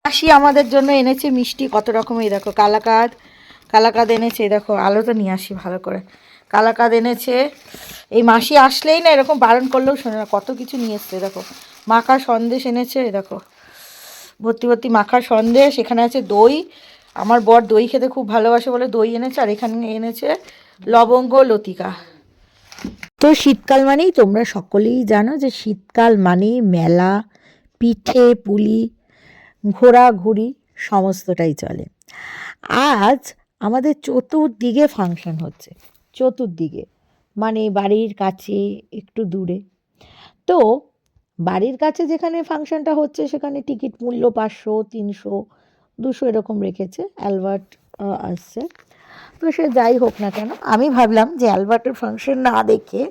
মাসি আমাদের জন্য এনেছে মিষ্টি কত রকমের, দেখো কালাকাঁদ, কালাকাঁদ এনেছে, দেখো আলোটা নিয়ে আসি ভালো করে, কালাকাঁদ এনেছে। এই মাসি আসলেই না এরকম বারণ করলেও শোনে না, কত কিছু নিয়ে এসছে দেখো। মাখা সন্দেশ এনেছে, দেখো ভর্তি ভর্তি মাখা সন্দেশ। এখানে আছে দই, আমার বর দই খেতে খুব ভালোবাসে বলে দই এনেছে। আর এখানে এনেছে লবঙ্গ লতিকা। তো শীতকাল মানেই তোমরা সকলেই জানো যে শীতকাল মানেই মেলা, পিঠে পুলি, ঘোরাঘুরি সমস্তটাই চলে। আজ আমাদের চতুর্দিকে ফাংশন হচ্ছে, চতুর্দিকে মানে বাড়ির কাছে একটু দূরে। তো বাড়ির কাছে যেখানে ফাংশনটা হচ্ছে সেখানে টিকিট মূল্য 500, 300, 200 এরকম রেখেছে। অ্যালবার্ট আসছে, তো সে যাই হোক না কেন, আমি ভাবলাম যে অ্যালবার্টের ফাংশন না দেখে,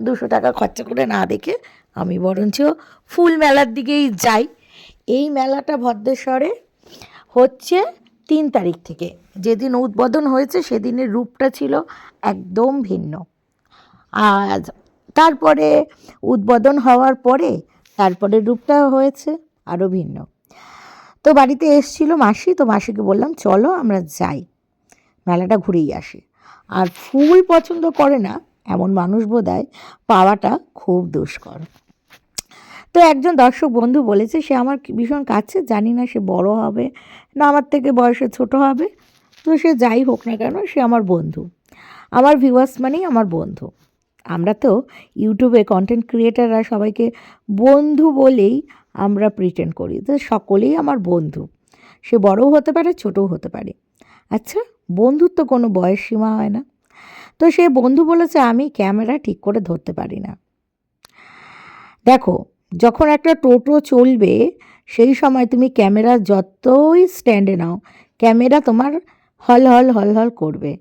200 টাকা খরচা করে না দেখে আমি বরঞ্চ ফুল মেলার দিকেই যাই। এই মেলাটা ভদ্রেশ্বরে হচ্ছে 3 তারিখ থেকে। যেদিন উদ্বোধন হয়েছে সেদিনের রূপটা ছিল একদম ভিন্ন। আর তারপরে উদ্বোধন হওয়ার পরে তারপরে রূপটা হয়েছে আরও ভিন্ন। তো বাড়িতে এসছিল মাসি, তো মাসিকে বললাম চলো আমরা যাই, মেলাটা ঘুরেই আসি। আর ফুল পছন্দ করে না এমন মানুষ বোধহয় পাওয়াটা খুব দুষ্কর। তো একজন দর্শক বন্ধু বলেছে সে আমার ভীষণ কাছে, জানি না সে বড় হবে না আমার থেকে বয়সে ছোট হবে, তো সে যাই হোক না কেন সে আমার বন্ধু। আমার ভিউয়ার্স মানেই আমার বন্ধু। আমরা তো ইউটিউবে কন্টেন্ট ক্রিয়েটাররা সবাইকে বন্ধু বলেই আমরা প্রিটেন্ড করি, তো সকলেই আমার বন্ধু। সে বড়ও হতে পারে ছোটও হতে পারে। আচ্ছা, বন্ধুত্ব কোনো বয়স সীমা হয় না। তো সে বন্ধু বলেছে আমি ক্যামেরা ঠিক করে ধরতে পারি না। দেখো, যখন একটা টোটো চলবে সেই সময় তুমি ক্যামেরা যতই স্ট্যান্ডে নাও, ক্যামেরা তোমার হল হল হল হল করবে।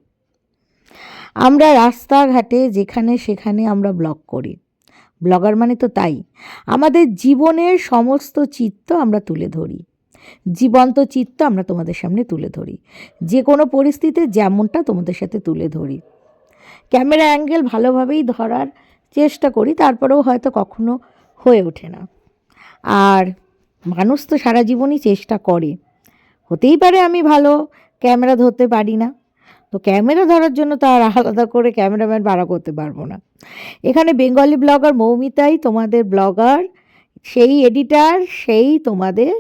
আমরা রাস্তাঘাটে যেখানে সেখানে আমরা ব্লগ করি, ব্লগার মানে তো তাই। আমাদের জীবনের সমস্ত চিত্র আমরা তুলে ধরি, জীবন্ত চিত্র আমরা তোমাদের সামনে তুলে ধরি, যে কোনো পরিস্থিতিতে যেমনটা তোমাদের সাথে তুলে ধরি। ক্যামেরা অ্যাঙ্গেল ভালোভাবেই ধরার চেষ্টা করি, তারপরেও হয়তো কখনো হয়ে ওঠে না। আর মানুষ তো সারা জীবনই চেষ্টা করে। হতেই পারে আমি ভালো ক্যামেরা ধরতে পারি না, তো ক্যামেরা ধরার জন্য তো আর আলাদা করে ক্যামেরাম্যান ভাড়া করতে পারবো না। এখানে বেঙ্গলি ব্লগার মৌমিতাই তোমাদের ব্লগার, সেই এডিটার, সেই তোমাদের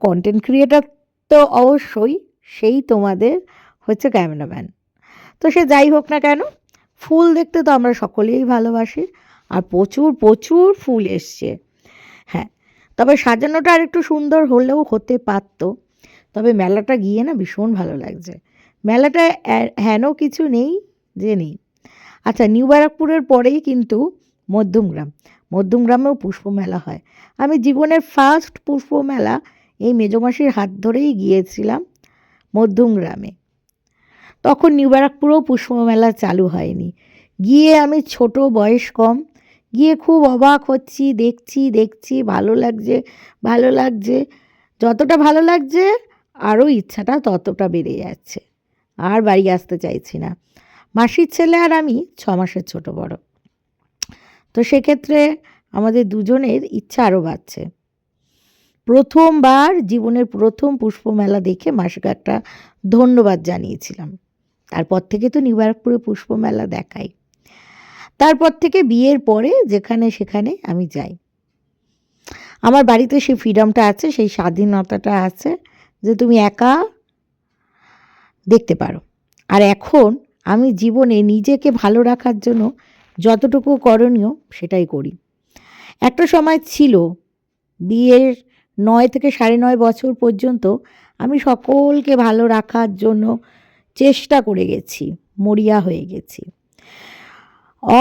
কন্টেন্ট ক্রিয়েটার, তো অবশ্যই সেই তোমাদের হচ্ছে ক্যামেরাম্যান। তো সে যাই হোক না কেন, ফুল দেখতে তো আমরা সকলেই ভালোবাসি। আর প্রচুর প্রচুর ফুল এসছে। হ্যাঁ, তবে সাজানোটা আর একটু সুন্দর হলেও হতে পারত। তবে মেলাটা গিয়ে না ভীষণ ভালো লাগছে। মেলাটায় হেন কিছু নেই যে নেই। আচ্ছা, নিউ ব্যারাকপুরের পরেই কিন্তু মধ্যমগ্রাম, মধ্যমগ্রামেও পুষ্প মেলা হয়। আমি জীবনের ফার্স্ট পুষ্প মেলা এই মেজমাসির হাত ধরেই গিয়েছিলাম মধ্যমগ্রামে। তখন নিউ ব্যারাকপুরেও পুষ্প মেলা চালু হয়নি। গিয়ে আমি ছোট, বয়স কম, গিয়ে খুব অবাক হচ্ছি, দেখছি দেখছি ভালো লাগছে, ভালো লাগছে। যতটা ভালো লাগছে আরও ইচ্ছাটা ততটা বেড়ে যাচ্ছে। আর বাড়ি আসতে চাইছি না। মাসির ছেলে আর আমি 6 মাসের ছোট বড়, তো সেক্ষেত্রে আমাদের দুজনের ইচ্ছা আরও বাড়ছে। প্রথমবার জীবনের প্রথম পুষ্প মেলা দেখে মাসিকে একটা ধন্যবাদ জানিয়েছিলাম। তারপর থেকে তো নিউ ব্যারাকপুরে পুষ্প মেলা দেখাই। তারপর থেকে বিয়ের পরে যেখানে সেখানে আমি যাই। আমার বাড়িতে সেই ফ্রিডমটা আছে, সেই স্বাধীনতাটা আছে যে তুমি একা দেখতে পারো। আর এখন আমি জীবনে নিজেকে ভালো রাখার জন্য যতটুকু করণীয় সেটাই করি। একটা সময় ছিল, বিয়ের 9 থেকে 9.5 বছর পর্যন্ত আমি সকলকে ভালো রাখার জন্য চেষ্টা করে গেছি, মরিয়া হয়ে গেছি,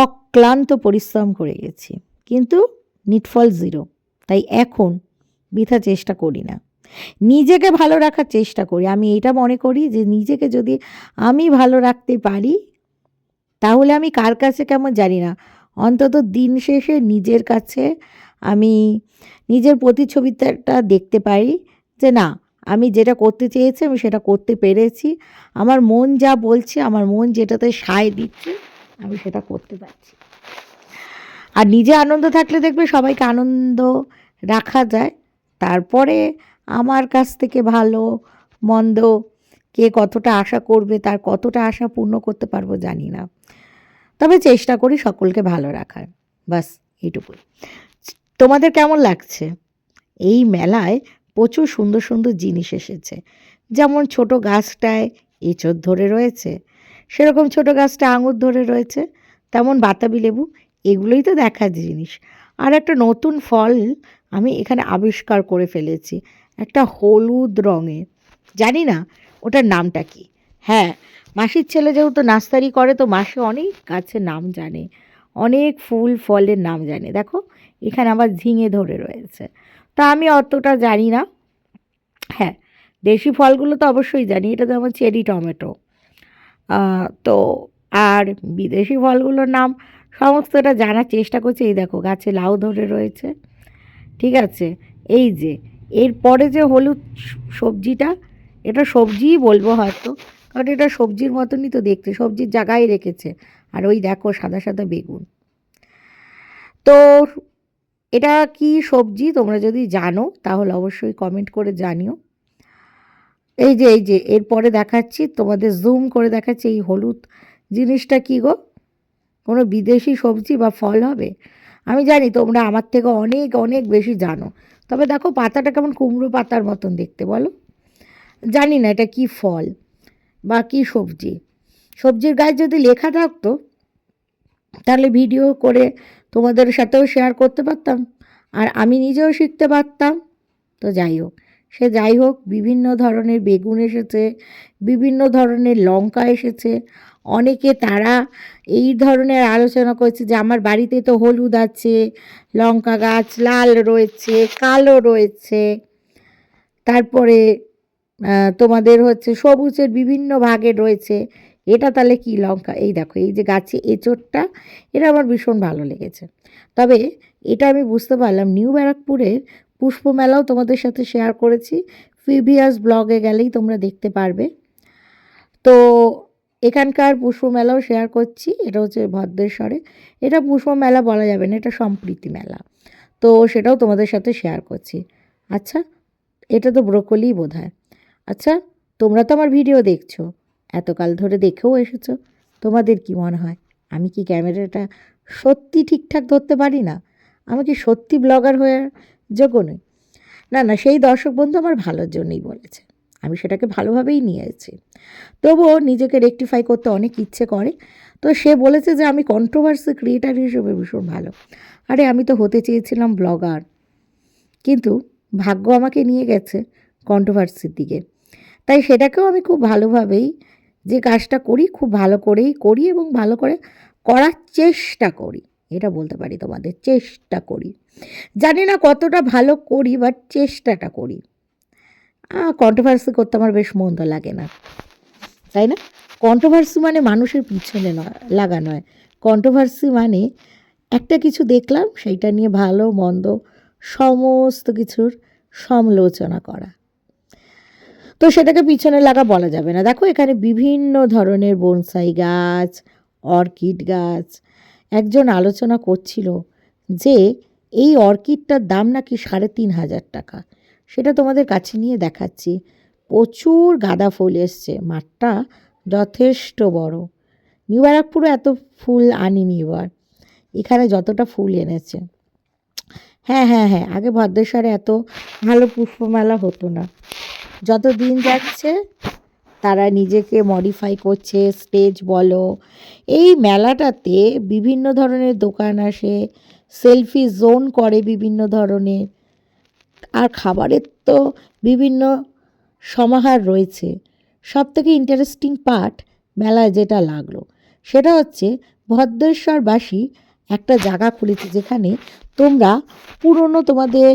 অক্লান্ত পরিশ্রম করে গেছি, কিন্তু নিটফল জিরো। তাই এখন বৃথা চেষ্টা করি না, নিজেকে ভালো রাখার চেষ্টা করি। আমি এটা মনে করি যে নিজেকে যদি আমি ভালো রাখতে পারি তাহলে আমি কার কাছে কেমন জানি না, অন্তত দিন শেষে নিজের কাছে আমি নিজের প্রতিছবিটা দেখতে পারি যে না, আমি যেটা করতে চেয়েছি আমি সেটা করতে পেরেছি। আমার মন যা বলছে, আমার মন যেটাতে সায় দিচ্ছে আমি সেটা করতে পারছি। আর নিজে আনন্দ থাকলে দেখবে সবাইকে আনন্দ রাখা যায়। তারপরে আমার কাছ থেকে ভালো মন্দ কে কতটা আশা করবে, তার কতটা আশা পূর্ণ করতে পারবো জানি না, তবে চেষ্টা করি সকলকে ভালো রাখার, বাস এইটুকুই। তোমাদের কেমন লাগছে? এই মেলায় প্রচুর সুন্দর সুন্দর জিনিস এসেছে, যেমন ছোট গাছটায় এঁচোড় ধরে রয়েছে, সেরকম ছোট গাছটা আঙুর ধরে রয়েছে, তেমন বাতাবি লেবু, এগুলোই তো দেখার জিনিস। আর একটা নতুন ফল আমি এখানে আবিষ্কার করে ফেলেছি, একটা হলুদ রঙের, জানি না ওটার নামটা কি। হ্যাঁ, মাসির ছেলে যেহেতু নার্সারি করে, তো মাসি অনেক গাছের নাম জানে, অনেক ফুল ফলের নাম জানে। দেখো এখানে আবার ঝিঙে ধরে রয়েছে, তা আমি অতটা জানি না। হ্যাঁ, দেশি ফলগুলো তো অবশ্যই জানি, এটা যেমন চেরি টমেটো। তো আর বিদেশি ফলগুলোর নাম সমস্তটা জানার চেষ্টা করছি। এই দেখো গাছে লাউ ধরে রয়েছে, ঠিক আছে। এই যে এরপরে যে হলুদ সবজিটা, এটা সবজিই বলবো হয়তো, কারণ এটা সবজির মতনই তো দেখতে, সবজির জায়গায় রেখেছে। আর ওই দেখো সাদা সাদা বেগুন। তো এটা কি সবজি তোমরা যদি জানো তাহলে অবশ্যই কমেন্ট করে জানিও। এই যে এরপরে দেখাচ্ছি তোমাদের, জুম করে দেখাচ্ছি এই হলুদ জিনিসটা কি গো, কোনো বিদেশি সবজি বা ফল হবে? আমি জানি তোমরা আমার থেকে অনেক অনেক বেশি জানো, তবে দেখো পাতাটা কেমন কুমড়ো পাতার মতন দেখতে, বলো। জানি না এটা কি ফল বা কী সবজি। সবজির গায়ে যদি লেখা থাকতো তাহলে ভিডিও করে তোমাদের সাথেও শেয়ার করতে পারতাম, আর আমি নিজেও শিখতে পারতাম। তো যাই হোক, সে যাই হোক, বিভিন্ন ধরনের বেগুন এসেছে, বিভিন্ন ধরনের লঙ্কা এসেছে। অনেকে তারা এই ধরনের আলোচনা করছে যে আমার বাড়িতে তো হলুদ আছে, লঙ্কা গাছ লাল রয়েছে, কালো রয়েছে, তারপরে তোমাদের হচ্ছে সবুজের বিভিন্ন ভাগে রয়েছে, এটা তাহলে কি লঙ্কা? এই দেখো এই যে গাছে এঁচোড়টা, এটা আমার ভীষণ ভালো লেগেছে। তবে এটা আমি বুঝতে পারলাম নিউ ব্যারাকপুরের পুষ্প মেলাও তোমাদের সাথে শেয়ার করেছি, প্রিভিয়াস ব্লগে গেলেই তোমরা দেখতে পারবে। তো এখানকার পুষ্প মেলাও শেয়ার করছি, এটা হচ্ছে ভদ্রেশ্বরে। এটা পুষ্প মেলা বলা যাবে না, এটা সম্প্রীতি মেলা, তো সেটাও তোমাদের সাথে শেয়ার করছি। আচ্ছা, এটা তো ব্রোকলি বোধহয়। আচ্ছা, তোমরা তো আমার ভিডিও দেখছো, এতকাল ধরে দেখেও এসেছো, তোমাদের কি মনে হয় আমি কি ক্যামেরাটা সত্যি ঠিকঠাক ধরতে পারি না? আমি কি সত্যি ব্লগার হয়ে যোগ্য নই? না না, সেই দর্শক বন্ধু আমার ভালোর জন্যই বলেছে, আমি সেটাকে ভালোভাবেই নিয়েছি। তবুও নিজেকে রেকটিফাই করতে অনেক ইচ্ছে করে। তো সে বলেছে যে আমি কন্ট্রোভার্সি ক্রিয়েটার হিসেবে ভীষণ ভালো। আরে আমি তো হতে চেয়েছিলাম ব্লগার, কিন্তু ভাগ্য আমাকে নিয়ে গেছে কন্ট্রোভার্সির দিকে। তাই সেটাকেও আমি খুব ভালোভাবেই, যে কাজটা করি খুব ভালো করেই করি এবং ভালো করে করার চেষ্টা করি, এটা বলতে পারি তোমাদের, চেষ্টা করি। জানি না কতটা ভালো করি, বাট চেষ্টাটা করি। কন্ট্রোভার্সি করতে আমার বেশ মন্দ লাগে না, তাই না? কন্ট্রোভার্সি মানে মানুষের পিছনে লাগা নয়। কন্ট্রোভার্সি মানে একটা কিছু দেখলাম, সেইটা নিয়ে ভালো মন্দ সমস্ত কিছুর সমালোচনা করা। তো সেটাকে পিছনে লাগা বলা যাবে না। দেখো এখানে বিভিন্ন ধরনের বনসাই গাছ, অর্কিড গাছ। একজন আলোচনা করছিল যে এই অর্কিডটার দাম নাকি 3,500 টাকা। সেটা তোমাদের কাছে নিয়ে দেখাচ্ছি। প্রচুর গাঁদা ফুল এসছে, মাঠটা যথেষ্ট বড়। নিউ ব্যারাকপুরে এত ফুল আনিনি এবার, এখানে যতটা ফুল এনেছে। হ্যাঁ হ্যাঁ হ্যাঁ, আগে ভদ্রেশ্বরে এত ভালো পুষ্পমেলা হতো না। যত দিন যাচ্ছে তারা নিজেকে মডিফাই করছে, স্টেজ বলো। এই মেলাটাতে বিভিন্ন ধরনের দোকান আসে, সেলফি জোন করে বিভিন্ন ধরনের, আর খাবারের তো বিভিন্ন সমাহার রয়েছে। সবথেকে ইন্টারেস্টিং পার্ট মেলায় যেটা লাগলো সেটা হচ্ছে ভদ্রেশ্বরবাসী একটা জায়গা খুলেছে যেখানে তোমরা পুরনো তোমাদের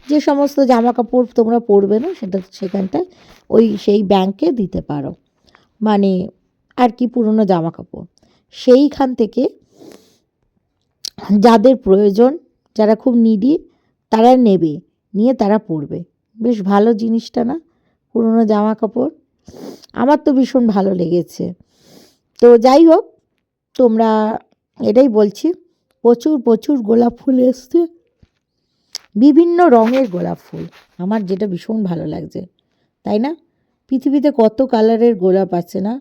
যে সমস্ত জামা কাপড় তোমরা পরবে না, সেটা সেখানটায় ওই সেই ব্যাংকে দিতে পারো, মানে আর কি পুরনো জামা কাপড় সেইখান থেকে যাদের প্রয়োজন, যারা খুব নিডি তারা নেবে, নিয়ে তারা পরবে। বেশ ভালো জিনিসটা না, পুরনো জামা কাপড়? আমার তো ভীষণ ভালো লেগেছে। তো যাই হোক, তোমরা, এটাই বলছি, প্রচুর প্রচুর গোলাপ ফুল এসছে, বিভিন্ন রঙের গোলাপ ফুল, আমার যেটা ভীষণ ভালো লাগছে, তাই না? পৃথিবীতে কত কালারের গোলাপ আছে না?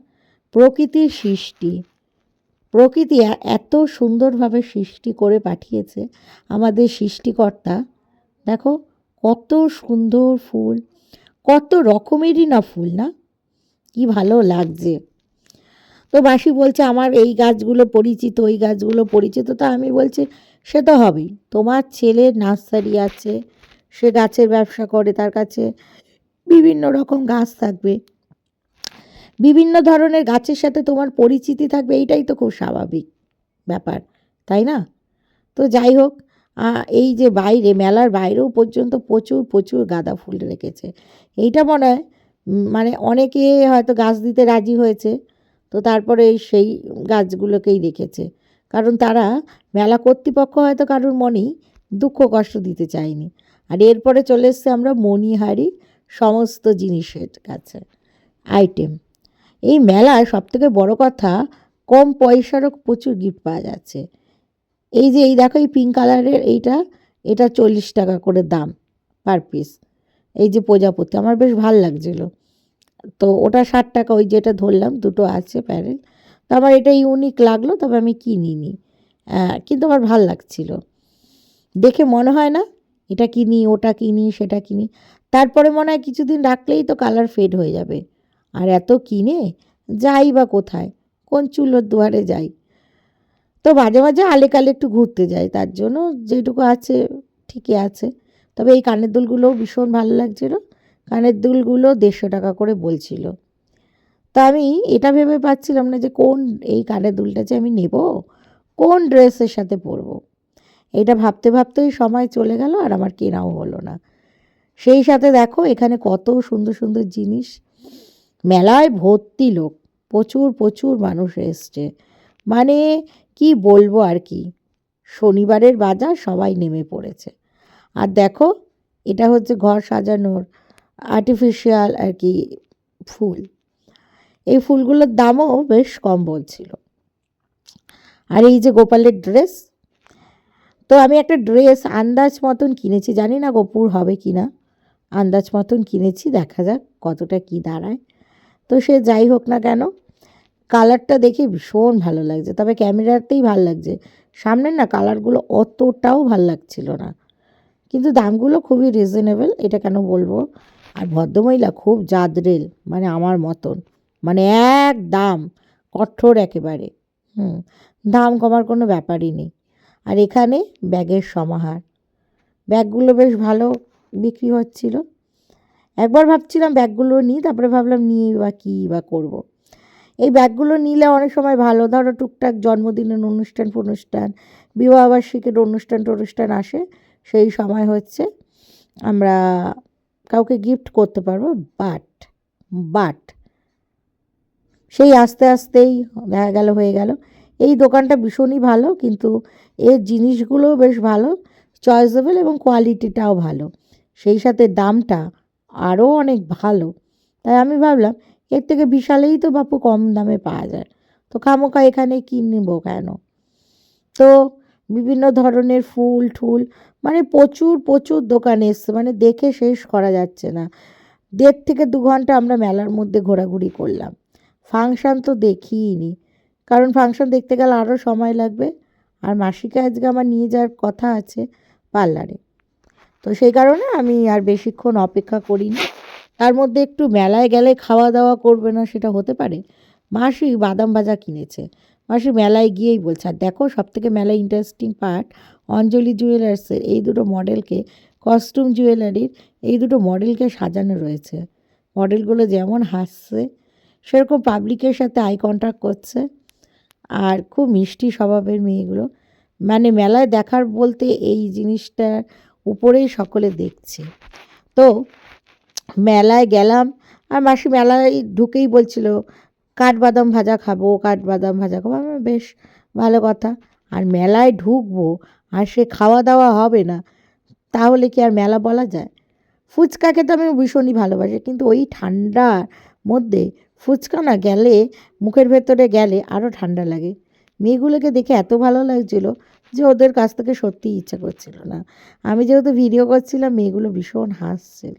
প্রকৃতির সৃষ্টি, প্রকৃতি এত সুন্দরভাবে সৃষ্টি করে পাঠিয়েছে আমাদের সৃষ্টিকর্তা। দেখো কত সুন্দর ফুল, কত রকমেরই না ফুল, না? কি ভালো লাগছে। তো মাসি বলছে আমার এই গাছগুলো পরিচিত, ওই গাছগুলো পরিচিত। তা আমি বলছি সে তো হবেই, তোমার ছেলের নার্সারি আছে, সে গাছের ব্যবসা করে, তার কাছে বিভিন্ন রকম গাছ থাকবে, বিভিন্ন ধরনের গাছের সাথে তোমার পরিচিতি থাকবে, এইটাই তো খুব স্বাভাবিক ব্যাপার, তাই না? তো যাই হোক, এই যে বাইরে মেলার বাইরেও পর্যন্ত প্রচুর প্রচুর গাঁদা ফুল রেখেছে। এইটা মনে হয় মানে অনেকে হয়তো গাছ দিতে রাজি হয়েছে, তো তারপরে সেই গাছগুলোকেই রেখেছে, কারণ তারা মেলা কর্তৃপক্ষ হয়তো কারোর মনেই দুঃখ কষ্ট দিতে চায়নি। আর এরপরে চলে এসছে আমরা মণিহারি সমস্ত জিনিসের কাছে আইটেম। এই মেলায় সবথেকে বড় কথা, কম পয়সারও প্রচুর গিফট পাওয়া যাচ্ছে। এই যে এই দেখো এই পিঙ্ক কালারের এইটা, এটা 40 টাকা করে দাম পার পিস। এই যে প্রজাপতি আমার বেশ ভাল লাগছিলো, তো ওটা 60 টাকা, ওই যেটা ধরলাম দুটো আছে প্যারেল। তো আমার এটা ইউনিক লাগলো, তবে আমি কিনিনি। কিন্তু আমার ভাল লাগছিল দেখে, মনে হয় না এটা কিনি ওটা কিনি সেটা কিনি, তারপরে মনে হয় কিছুদিন রাখলেই তো কালার ফেড হয়ে যাবে। আর এত কিনে যাই বা কোথায়, কোন চুলোর দুয়ারে যাই? তো মাঝে মাঝে আলেকালে একটু ঘুরতে যাই, তার জন্য যেটুকু আছে ঠিকই আছে। তবে এই কানের দুলগুলোও ভীষণ ভালো লাগছিল, কানের দুলগুলো 150 টাকা করে বলছিল। তা আমি এটা ভেবে পাচ্ছিলাম না যে কোন এই কানের দুলটা যে আমি নেব, কোন ড্রেসের সাথে পরবো। এটা ভাবতে ভাবতেই সময় চলে গেল, আর আমার কেনাও হলো না। সেই সাথে দেখো এখানে কত সুন্দর সুন্দর জিনিস, মেলায় ভর্তি লোক, প্রচুর প্রচুর মানুষ এসছে, মানে কি বলবো আর কি, শনিবারের বাজার সবাই নেমে পড়েছে। আর দেখো এটা হচ্ছে ঘর সাজানোর আর্টিফিশিয়াল আর কি ফুল, এই ফুলগুলোর দামও বেশ কম বলছিল। আর এই যে গোপালের ড্রেস, তো আমি একটা ড্রেস আন্দাজ মতন কিনেছি, জানি না গোপুর হবে কি না, আন্দাজ মতন কিনেছি, দেখা যাক কতটা কি দাঁড়ায়। তো সে যাই হোক না কেন, কালারটা দেখে ভীষণ ভালো লাগছে, তবে ক্যামেরাতেই ভালো লাগছে, সামনের না কালারগুলো অতটাও ভাল লাগছিল না, কিন্তু দামগুলো খুবই রিজনেবল, এটা কেন বলবো। আর ভদ্রমহিলা খুব জাদরেল, মানে আমার মতন, মানে এক দাম কঠোর একেবারে। হুম, দাম কমার কোনো ব্যাপারই নেই। আর এখানে ব্যাগের সমাহার, ব্যাগগুলো বেশ ভালো বিক্রি হচ্ছিল। একবার ভাবছিলাম ব্যাগগুলো নিই, তারপরে ভাবলাম নিয়ে বা কী বা করবো। এই ব্যাগগুলো নিলে অনেক সময় ভালো, ধরো টুকটাক জন্মদিনের অনুষ্ঠান ফনুষ্ঠান, বিবাহবার্ষিকীর অনুষ্ঠান টনুষ্ঠান আসে, সেই সময় হচ্ছে আমরা কাউকে গিফট করতে পারবো। বাট বাট সেই আস্তে আস্তেই দেখা গেল হয়ে গেল। এই দোকানটা ভীষণই ভালো, কিন্তু এর জিনিসগুলোও বেশ ভালো, চয়েসেবল এবং কোয়ালিটিটাও ভালো, সেই সাথে দামটা আরও অনেক ভালো। তাই আমি ভাবলাম এর থেকে বিশালেই তো বাপু কম দামে পাওয়া যায়, তো খামোখা এখানে কিনবো কেন। তো বিভিন্ন ধরনের ফুল ঠুল, মানে প্রচুর প্রচুর দোকান এসছে, মানে দেখে শেষ করা যাচ্ছে না। 1.5 থেকে 2 ঘন্টা আমরা মেলার মধ্যে ঘোরাঘুরি করলাম। ফাংশান তো দেখিইনি, কারণ ফাংশান দেখতে গেলে আরও সময় লাগবে, আর মাসিকে আজকে আমার নিয়ে যাওয়ার কথা আছে পার্লারে, তো সেই কারণে আমি আর বেশিক্ষণ অপেক্ষা করিনি। তার মধ্যে একটু মেলায় গেলে খাওয়া দাওয়া করবে না সেটা হতে পারে। মাসি বাদাম ভাজা কিনেছে, মাসি মেলায় গিয়েই বলছে। আর দেখো সবথেকে মেলায় ইন্টারেস্টিং পার্ট, অঞ্জলি জুয়েলার্সের এই দুটো মডেলকে, কস্টিউম জুয়েলারির এই দুটো মডেলকে সাজানো রয়েছে। মডেলগুলো যেমন হাসছে সেরকম পাবলিকের সাথে আই কন্ট্যাক্ট করছে, আর খুব মিষ্টি স্বভাবের মেয়েগুলো, মানে মেলায় দেখার বলতে এই জিনিসটার উপরেই সকলে দেখছে। তো মেলায় গেলাম, আর মাসি মেলায় ঢুকেই বলছিল কাঠবাদাম ভাজা খাবো, কাঠবাদাম ভাজা খাবো। আমি বেশ ভালো কথা, আর মেলায় ঢুকবো আর সে খাওয়া দাওয়া হবে না, তাহলে কি আর মেলা বলা যায়? ফুচকা খেতে আমি ভীষণই ভালোবাসি, কিন্তু ওই ঠান্ডার মধ্যে ফুচকা না গেলে, মুখের ভেতরে গেলে আরও ঠান্ডা লাগে। মেয়েগুলোকে দেখে এত ভালো লাগছিল, যে ওদের কাছ থেকে সত্যিই ইচ্ছা করছিল না। আমি যেহেতু ভিডিও করছিলাম, মেয়েগুলো ভীষণ হাসছিল,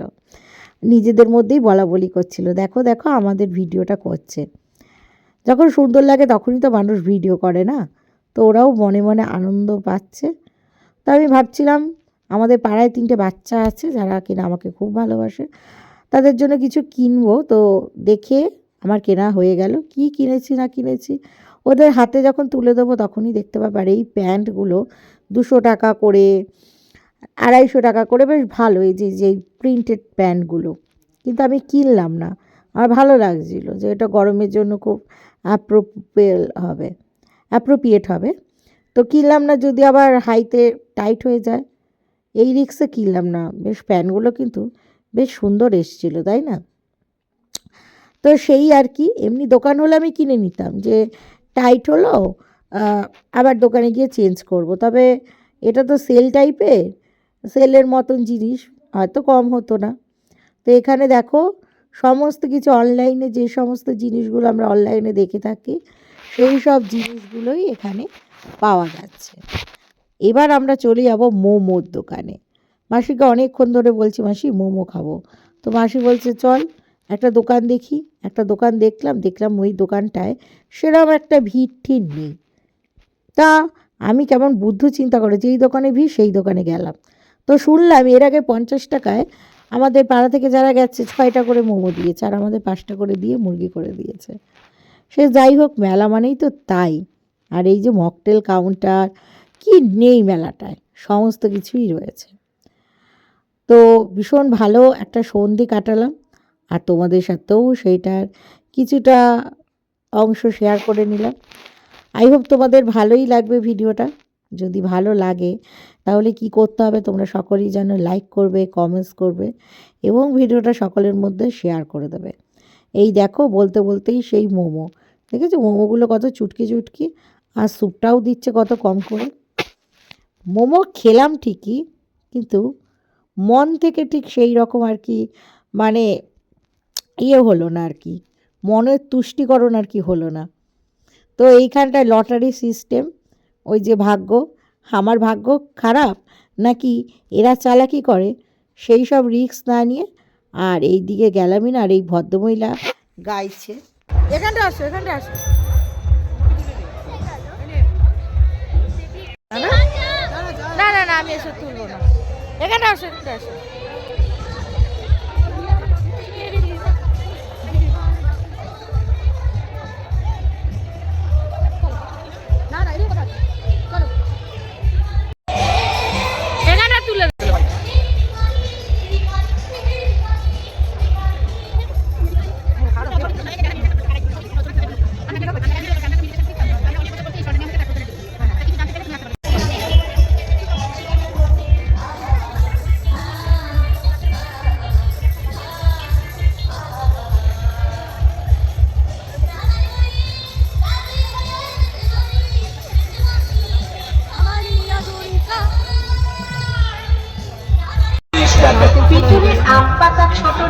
নিজেদের মধ্যেই বলাবলি করছিল, দেখো দেখো আমাদের ভিডিওটা করছে। যখন সুন্দর লাগে তখনই তো মানুষ ভিডিও করে না, তো ওরাও মনে মনে আনন্দ পাচ্ছে। তো আমি ভাবছিলাম আমাদের পাড়ায় 3টে বাচ্চা আছে যারা কিনা আমাকে খুব ভালোবাসে, তাদের জন্য কিছু কিনবো। তো দেখে আমার কেনা হয়ে গেল। কি কিনেছি না কিনেছি ওদের হাতে যখন তুলে দেবো তখনই দেখতে পাবে। আর এই প্যান্টগুলো 200 টাকা করে, 250 টাকা করে, বেশ ভালো, এই যে যেই প্রিন্টেড প্যান্টগুলো। কিন্তু আমি কিনলাম না, আমার ভালো লাগছিল যে এটা গরমের জন্য খুব অ্যাপ্রোপ্রিয়েট হবে। তো কিনলাম না, যদি আবার হাইতে টাইট হয়ে যায়, এই রিক্সে কিনলাম না। বেশ প্যান্টগুলো কিন্তু বেশ সুন্দর এসছিল, তাই না? তো সেই আর কি, এমনি দোকান হলে আমি কিনে নিতাম যে টাইট হলো, আবার দোকানে গিয়ে চেঞ্জ করব। তবে এটা তো সেল টাইপের, সেলের মতন জিনিস, হয়তো কম হতো না। তো এখানে দেখো সমস্ত কিছু অনলাইনে, যে সমস্ত জিনিসগুলো আমরা অনলাইনে দেখে থাকি সেই সব জিনিসগুলোই এখানে পাওয়া যাচ্ছে। এবার আমরা চলে যাব মোমোর দোকানে। মাসিকে অনেকক্ষণ ধরে বলছি, মাসি মোমো খাবো। তো মাসি বলছে চল একটা দোকান দেখি। একটা দোকান দেখলাম ওই দোকানটায় সেরকম একটা ভিড় ঠিক নেই। তা আমি কেমন বুদ্ধ চিন্তা করে যেই দোকানে ভিড় সেই দোকানে গেলাম। তো শুনলাম এর আগে 50 টাকায় আমাদের পাড়া থেকে যারা গেছে 6টা করে মোমো দিয়েছে, আর আমাদের 5টা করে দিয়ে মুরগি করে দিয়েছে। সে যাই হোক, মেলা মানেই তো তাই। আর এই যে মকটেল কাউন্টার, কি নেই মেলাটায়, সমস্ত কিছুই রয়েছে। তো ভীষণ ভালো একটা সন্ধি কাটালাম, আর তোমাদের সাথেও সেইটার কিছুটা অংশ শেয়ার করে নিলাম। আই হোপ তোমাদের ভালোই লাগবে ভিডিওটা। যদি ভালো লাগে তাহলে কি করতে হবে, তোমরা সকলেই যেন লাইক করবে, কমেন্টস করবে এবং ভিডিওটা সকলের মধ্যে শেয়ার করে দেবে। এই দেখো বলতে বলতেই সেই মোমো, দেখেছো মোমোগুলো কত চুটকি চুটকি, আর স্যুপটাও দিচ্ছে কত কম করে। মোমো খেলাম ঠিকই, কিন্তু মন থেকে ঠিক সেই রকম আর কি, মানে হলো না আর কি, মনের তুষ্টিকরণ আর কি হলো না। তো এইখানটায় লটারি সিস্টেম, ওই যে ভাগ্য, আমার ভাগ্য খারাপ নাকি এরা চালাকি করে, সেই সব রিস্ক না নিয়ে আর এই দিকে গেলামই না। আর এই ভদ্রমহিলা গাইছে, এখানটা আসো এখানটা আসো। না না না, আমি এসব তুলবো না, এখানটা আসো এখানটা আসো।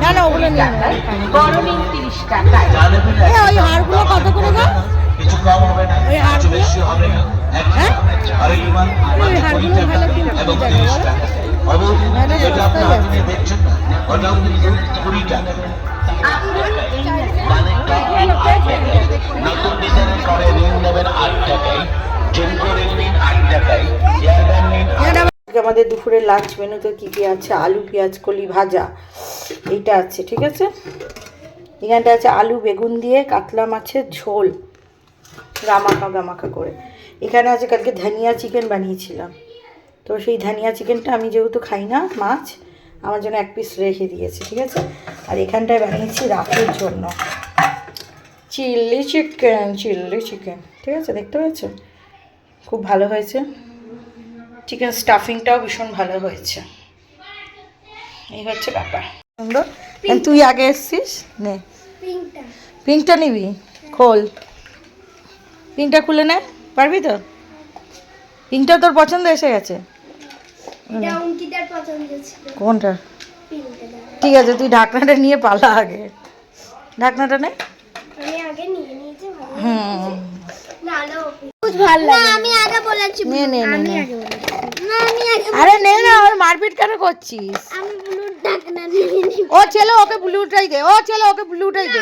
না না, ওগুলো নিয়ে গরমিন 30 টাকা। ওই হারগুলো কত করে গো? কিছু কম হবে না, কিছু বেশি হবে না। হ্যাঁ, আর ইমান ওই হারগুলো ভালো কিন্তু 30 টাকা। অবশ্যই যেটা আপনারা দেখছেন ওটাও কিন্তু 20 টাকা। নতুন ডিজাইনের করে রিং নেবেন 8 টাকায়, জেনকো রিং নিন 8 টাকায়, ইয়ারব্যান্ড নিন। আমাদের দুপুরের লাঞ্চ মেনুতে কী কী আছে, আলু পেঁয়াজ কলি ভাজা, এইটা আছে, ঠিক আছে। এখানটা আছে আলু বেগুন দিয়ে কাতলা মাছের ঝোল, গামাখা করে। এখানে আছে কালকে ধনিয়া চিকেন বানিয়েছিলাম, তো সেই ধনিয়া চিকেনটা আমি যেহেতু খাই না মাছ, আমার জন্য 1 পিস রেখে দিয়েছি, ঠিক আছে। আর এখানটায় বানিয়েছি রাতের জন্য চিলি চিকেন, ঠিক আছে, দেখতে পাচ্ছ খুব ভালো হয়েছে। চিকেন স্টাফিংটাও ভীষণ ভালো হয়েছে। এই হচ্ছে ব্যাপার, সুন্দর। তুই আগে এসছিস, নে পিঙ্কটা নিবি, খোল পিঙ্কটা খুলে নে, পারবি তো? পিঙ্কটা তোর পছন্দ এসে গেছে? কোনটা? ঠিক আছে, তুই ঢাকনাটা নিয়ে পালা আগে, ঢাকনাটা নে। হুম कुछ ভালো লাগে না আমি আগে বলেছি নে নে নে নে না আমি আগে আরে নে না ওর মারপিট কেন করছিস আমি ব্লুর ঢাকনা নিয়ে নিই ও ছেলে ওকে ব্লুটাই দে ও ছেলে ওকে ব্লুটাই দে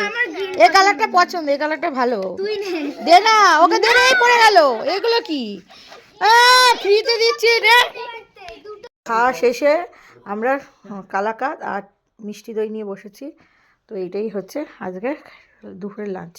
এই কালারটা পছন্দ এই কালারটা ভালো তুই নে দে না ওকে দে না এই পড়ে গেল এগুলো কি ফ্রিতে দিচ্ছি রে খাওয়া শেষে আমরা কালাকাঁদ আর মিষ্টি দই নিয়ে বসেছি তো এইটাই হচ্ছে আজকে দুপুরের লাঞ্চ